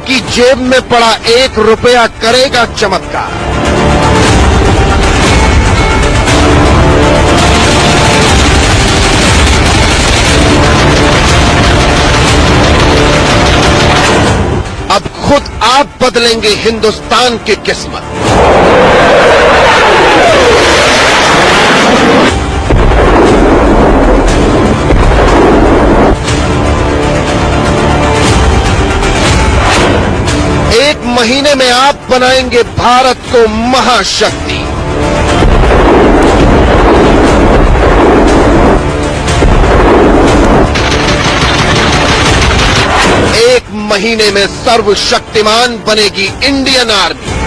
आपकी जेब में पड़ा 1 रुपया करेगा चमत्कार। अब खुद आप बदलेंगे हिंदुस्तान की किस्मत। एक महीने में आप बनाएंगे भारत को महाशक्ति। एक महीने में सर्वशक्तिमान बनेगी इंडियन आर्मी।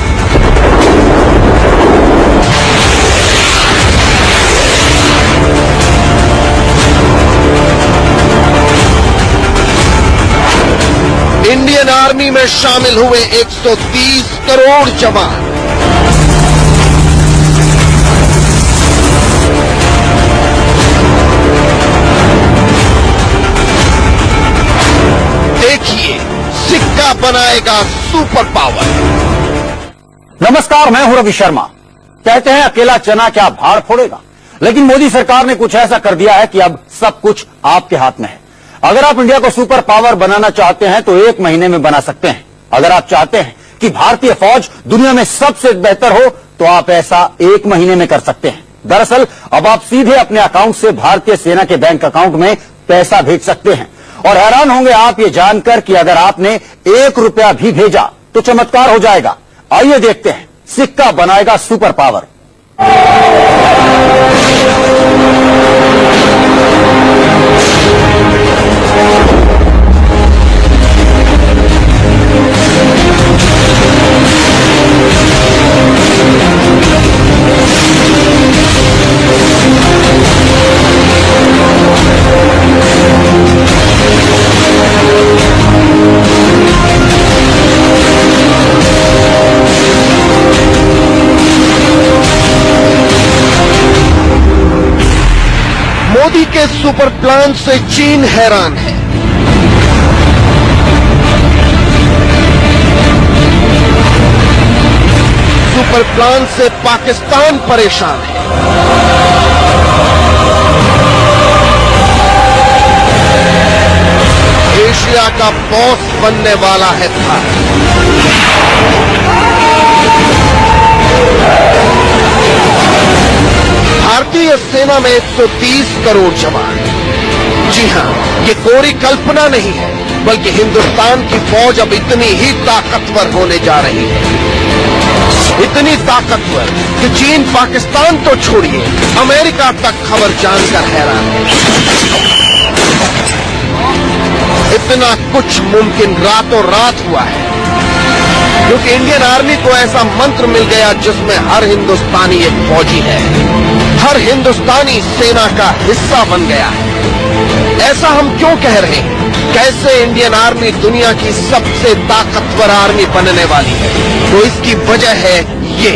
इंडियन आर्मी में शामिल हुए 130 करोड़ जवान। देखिए, सिक्का बनाएगा सुपर पावर। नमस्कार, मैं हूं रवि शर्मा। कहते हैं अकेला चना क्या भाड़ फोड़ेगा, लेकिन मोदी सरकार ने कुछ ऐसा कर दिया है कि अब सब कुछ आपके हाथ में है। अगर आप इंडिया को सुपर पावर बनाना चाहते हैं तो 1 महीने में बना सकते हैं। अगर आप चाहते हैं कि भारतीय फौज दुनिया में सबसे बेहतर हो तो आप ऐसा 1 महीने में कर सकते हैं। दरअसल अब आप सीधे अपने अकाउंट से भारतीय सेना के बैंक अकाउंट में पैसा भेज सकते हैं। और हैरान होंगे आप ये जानकर कि अगर आपने 1 रुपया भी भेजा तो चमत्कार हो जाएगा। आइए देखते हैं, सिक्का बनाएगा सुपर पावर। मोदी के सुपर प्लान से चीन हैरान है। सुपर प्लान से पाकिस्तान परेशान है। एशिया का बॉस बनने वाला है भारत। भारतीय सेना में 130 करोड़ जवान। जी हां, ये कोरी कल्पना नहीं है, बल्कि हिंदुस्तान की फौज अब इतनी ही ताकतवर होने जा रही है। इतनी ताकतवर कि चीन पाकिस्तान तो छोड़िए, अमेरिका तक खबर जानकर हैरान है। इतना कुछ मुमकिन रातों रात हुआ है क्योंकि इंडियन आर्मी को ऐसा मंत्र मिल गया जिसमें हर हिंदुस्तानी एक फौजी है, हर हिंदुस्तानी सेना का हिस्सा बन गया है। ऐसा हम क्यों कह रहे हैं? कैसे इंडियन आर्मी दुनिया की सबसे ताकतवर आर्मी बनने वाली है? तो इसकी वजह है ये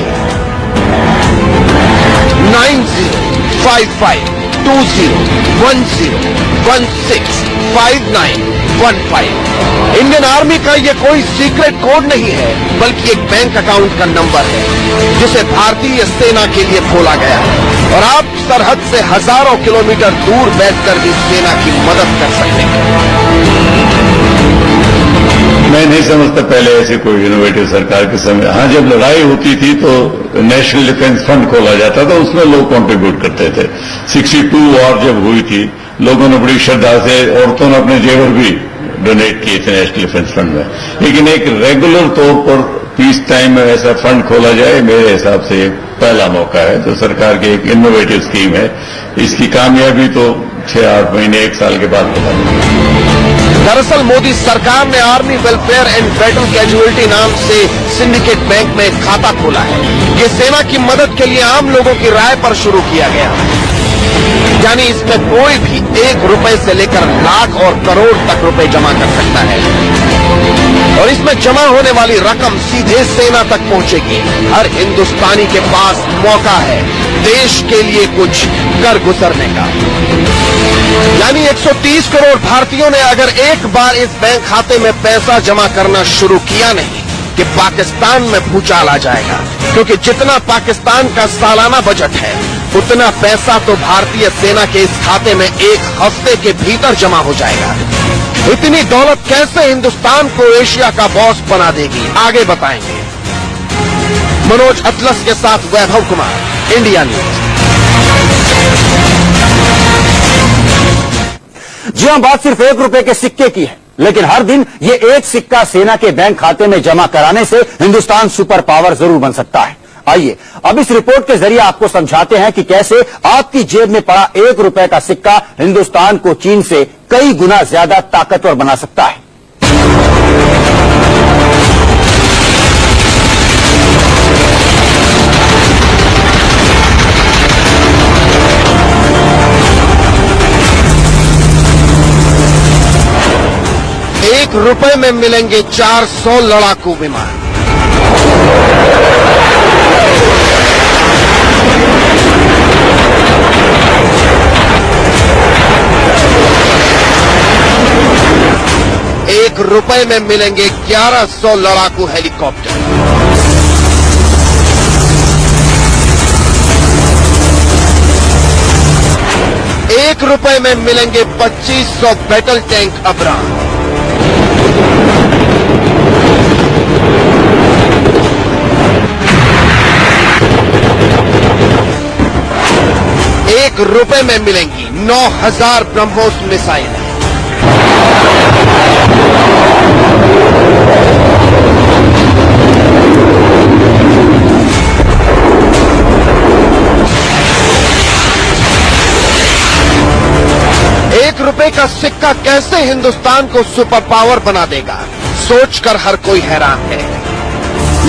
905520165915। इंडियन आर्मी का ये कोई सीक्रेट कोड नहीं है, बल्कि एक बैंक अकाउंट का नंबर है जिसे भारतीय सेना के लिए खोला गया है। और आप सरहद से हजारों किलोमीटर दूर बैठकर भी सेना की मदद कर सकते हैं। मैं नहीं समझता पहले ऐसे कोई इनोवेटिव सरकार के समय। हाँ, जब लड़ाई होती थी तो नेशनल डिफेंस फंड खोला जाता था, उसमें लोग कंट्रीब्यूट करते थे। 62 वॉर जब हुई थी, लोगों ने बड़ी श्रद्धा से, औरतों ने अपने जेवर भी डोनेट किए थे नेशनल डिफेंस फंड में। लेकिन एक रेगुलर तौर पर पीस टाइम में ऐसा फंड खोला जाए, मेरे हिसाब से पहला मौका है। तो सरकार की एक इनोवेटिव स्कीम है। इसकी कामयाबी तो 6-8 महीने 1 साल के बाद पता लगेगी। दरअसल मोदी सरकार ने army welfare and battle casualty नाम से सिंडिकेट बैंक में एक खाता खोला है। ये सेना की मदद के लिए आम लोगों की राय पर शुरू किया गया, यानी इसमें कोई भी 1 रुपए से लेकर लाख और करोड़ तक रुपए जमा कर सकता है। और इसमें जमा होने वाली रकम सीधे सेना तक पहुंचेगी। हर हिंदुस्तानी के पास मौका है देश के लिए कुछ कर गुजरने का। यानी 130 करोड़ भारतीयों ने अगर एक बार इस बैंक खाते में पैसा जमा करना शुरू किया नहीं कि पाकिस्तान में भूचाल आ जाएगा, क्योंकि जितना पाकिस्तान का सालाना बजट है उतना पैसा तो भारतीय सेना के इस खाते में एक हफ्ते के भीतर जमा हो जाएगा। इतनी दौलत कैसे हिंदुस्तान को एशिया का बॉस बना देगी, आगे बताएंगे। मनोज अतलस के साथ वैभव कुमार, इंडिया न्यूज। जी हां, बात सिर्फ 1 रुपए के सिक्के की है, लेकिन हर दिन ये एक सिक्का सेना के बैंक खाते में जमा कराने से हिंदुस्तान सुपर पावर जरूर बन सकता है। आइए अब इस रिपोर्ट के जरिए आपको समझाते हैं कि कैसे आपकी जेब में पड़ा 1 रुपए का सिक्का हिंदुस्तान को चीन से कई गुना ज्यादा ताकतवर बना सकता है। ₹1 में मिलेंगे 400 लड़ाकू विमान। ₹1 में मिलेंगे 1100 लड़ाकू हेलीकॉप्टर। ₹1 में मिलेंगे 2500 बैटल टैंक अब्राम। ₹1 में मिलेंगी 9000 ब्रह्मोस मिसाइल। ₹1 का सिक्का कैसे हिंदुस्तान को सुपर पावर बना देगा, सोचकर हर कोई हैरान है।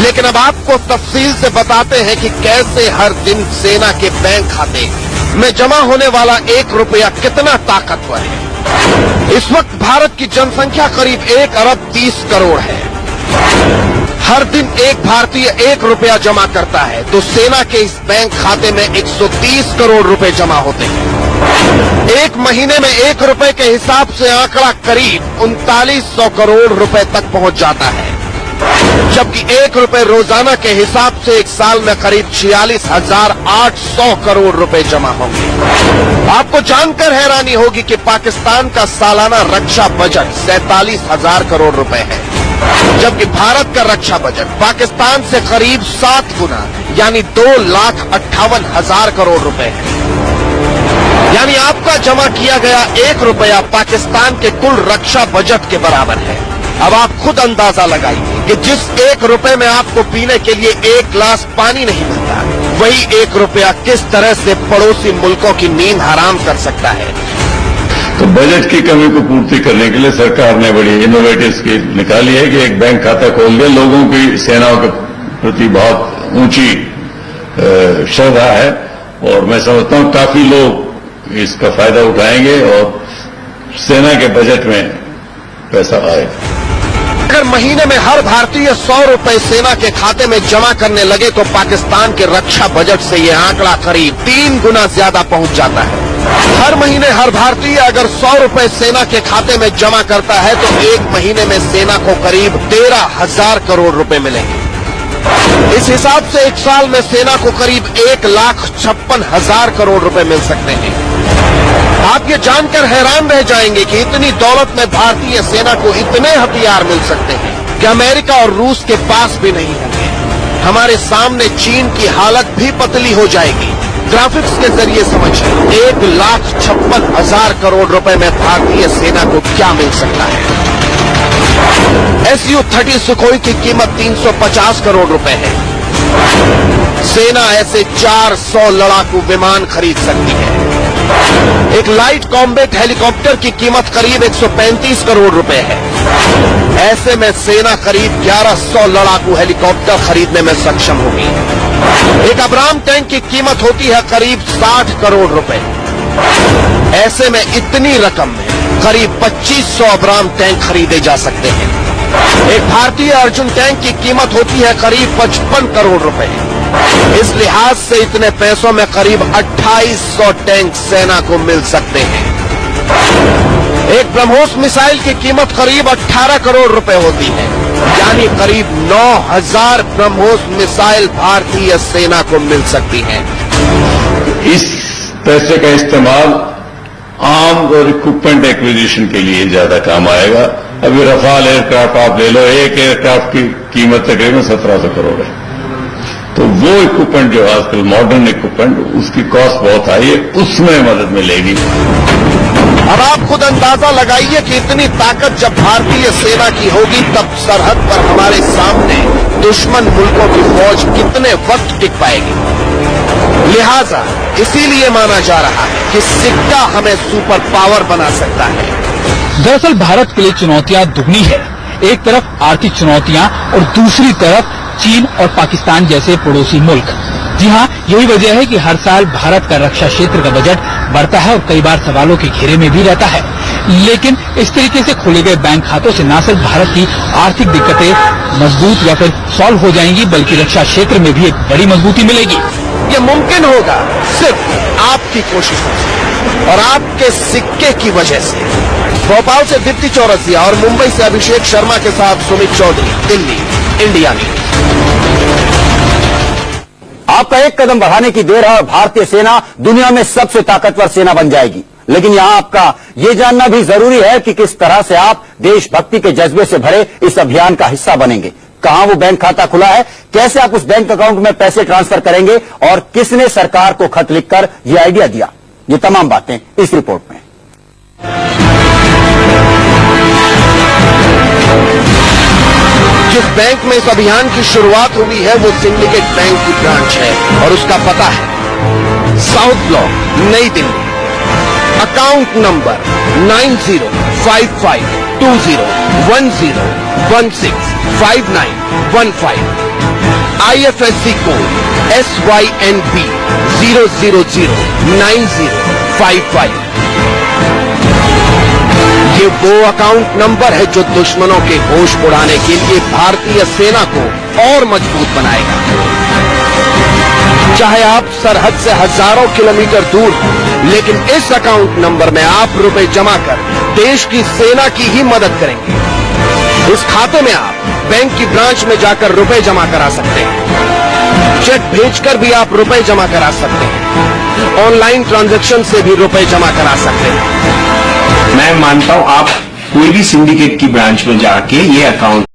लेकिन अब आपको तफसील से बताते हैं कि कैसे हर दिन सेना के बैंक खाते में जमा होने वाला ₹1 कितना ताकतवर है। इस वक्त भारत की जनसंख्या करीब 1 अरब 30 करोड़ है। हर दिन एक भारतीय ₹1 जमा करता है तो सेना के इस बैंक खाते में 130 करोड़ रुपए जमा होते हैं। एक महीने में ₹1 के हिसाब से आंकड़ा करीब 3900 करोड़ रुपए तक पहुंच जाता है, जबकि ₹1 रोजाना के हिसाब से एक साल में करीब 46,800 करोड़ रुपए जमा होंगे। आपको जानकर हैरानी होगी कि पाकिस्तान का सालाना रक्षा बजट 47,000 करोड़ रुपए है, जबकि भारत का रक्षा बजट पाकिस्तान से करीब 7 गुना यानी 2,58,000 करोड़ रुपए है। यानी आपका जमा किया गया ₹1 पाकिस्तान के कुल रक्षा बजट के बराबर है। अब आप खुद अंदाजा लगाइए कि जिस ₹1 में आपको पीने के लिए 1 गिलास पानी नहीं मिलता, वही ₹1 किस तरह से पड़ोसी मुल्कों की नींद हराम कर सकता है। तो बजट की कमी को पूर्ति करने के लिए सरकार ने बड़ी इनोवेटिव स्कीम निकाली है कि एक बैंक खाता खोल दिया। लोगों की सेनाओं के प्रति बहुत ऊंची श्रद्धा है और मैं समझता हूं काफी लोग इसका फायदा उठाएंगे और सेना के बजट में पैसा आएगा। अगर महीने में हर भारतीय ₹100 सेना के खाते में जमा करने लगे तो पाकिस्तान के रक्षा बजट से यह आंकड़ा करीब 3 गुना ज्यादा पहुंच जाता है। हर महीने हर भारतीय अगर ₹100 सेना के खाते में जमा करता है तो एक महीने में सेना को करीब 13,000 करोड़ रुपए मिलेंगे। इस हिसाब से एक साल में सेना को करीब 1,56,000 करोड़ रुपए मिल सकते हैं। आप ये जानकर हैरान रह जाएंगे कि इतनी दौलत में भारतीय सेना को इतने हथियार मिल सकते हैं कि अमेरिका और रूस के पास भी नहीं होंगे। हमारे सामने चीन की हालत भी पतली हो जाएगी। ग्राफिक्स के जरिए समझिए 1,56,000 करोड़ रुपए में भारतीय सेना को क्या मिल सकता है। Su-30 सुखोई की कीमत 350 करोड़ रुपए है। सेना ऐसे 400 लड़ाकू विमान खरीद सकती है। एक लाइट कॉम्बैट हेलीकॉप्टर की कीमत करीब 135 करोड़ रुपए है। ऐसे में सेना करीब 1100 लड़ाकू हेलीकॉप्टर खरीदने में सक्षम होगी। एक अब्राम टैंक की कीमत होती है करीब 60 करोड़ रुपए। ऐसे में इतनी रकम में करीब 2500 अब्राम टैंक खरीदे जा सकते हैं। एक भारतीय अर्जुन टैंक की कीमत होती है करीब 55 करोड़ रुपए। इस लिहाज से इतने पैसों में करीब 2800 टैंक सेना को मिल सकते हैं। एक ब्रह्मोस मिसाइल की कीमत करीब 18 करोड़ रुपए होती है, यानी करीब 9000 ब्रह्मोस मिसाइल भारतीय सेना को मिल सकती हैं। इस पैसे का इस्तेमाल आर्म्स और इक्विपमेंट एक्विजिशन के लिए ज्यादा काम आएगा। अभी रफाल एयरक्राफ्ट आप ले लो, एक एयरक्राफ्ट की कीमत तकरीबन 1700 करोड़ है। तो वो इक्विपमेंट जो आजकल मॉडर्न इक्विपमेंट, उसकी कॉस्ट बहुत हाई है, उसमें मदद मिलेगी। अब आप खुद अंदाजा लगाइए कि इतनी ताकत जब भारतीय सेना की होगी, तब सरहद पर हमारे सामने दुश्मन मुल्कों की फौज कितने वक्त टिक पाएगी। लिहाजा इसीलिए माना जा रहा है कि सिक्का हमें सुपर पावर बना सकता है। दरअसल भारत के लिए चुनौतियां दुगनी है। एक तरफ आर्थिक चुनौतियां और दूसरी तरफ चीन और पाकिस्तान जैसे पड़ोसी मुल्क। जी हाँ, यही वजह है कि हर साल भारत का रक्षा क्षेत्र का बजट बढ़ता है और कई बार सवालों के घेरे में भी रहता है। लेकिन इस तरीके से खोले गए बैंक खातों से न सिर्फ भारत की आर्थिक दिक्कतें मजबूत या फिर सॉल्व हो जाएंगी, बल्कि रक्षा क्षेत्र में भी एक बड़ी मजबूती मिलेगी। ये मुमकिन होगा सिर्फ आपकी कोशिशों से और आपके सिक्के की वजह से। भोपाल से दीप्ति चौरसिया और मुंबई से अभिषेक शर्मा के साथ सुमित चौधरी, दिल्ली, इंडिया न्यूज। आपका एक कदम बढ़ाने की देर है और भारतीय सेना दुनिया में सबसे ताकतवर सेना बन जाएगी। लेकिन यहां आपका यह जानना भी जरूरी है कि किस तरह से आप देशभक्ति के जज्बे से भरे इस अभियान का हिस्सा बनेंगे। कहां वो बैंक खाता खुला है, कैसे आप उस बैंक अकाउंट में पैसे ट्रांसफर करेंगे और किसने सरकार को खत लिखकर यह आइडिया दिया, ये तमाम बातें इस रिपोर्ट में। जिस बैंक में इस अभियान की शुरुआत हुई है वो सिंडिकेट बैंक की ब्रांच है और उसका पता है साउथ ब्लॉक, नई Delhi. Account number 90502010165915। IFSC code SYNB 0009055। ये वो अकाउंट नंबर है जो दुश्मनों के होश उड़ाने के लिए भारतीय सेना को और मजबूत बनाएगा। चाहे आप सरहद से हजारों किलोमीटर दूर हो, लेकिन इस अकाउंट नंबर में आप रुपए जमा कर देश की सेना की ही मदद करेंगे। इस खाते में आप बैंक की ब्रांच में जाकर रुपए जमा करा सकते हैं, चेक भेजकर भी आप रुपए जमा करा सकते हैं, ऑनलाइन ट्रांजैक्शन से भी रुपए जमा करा सकते हैं। मैं मानता हूं आप कोई भी सिंडिकेट की ब्रांच में जाके ये अकाउंट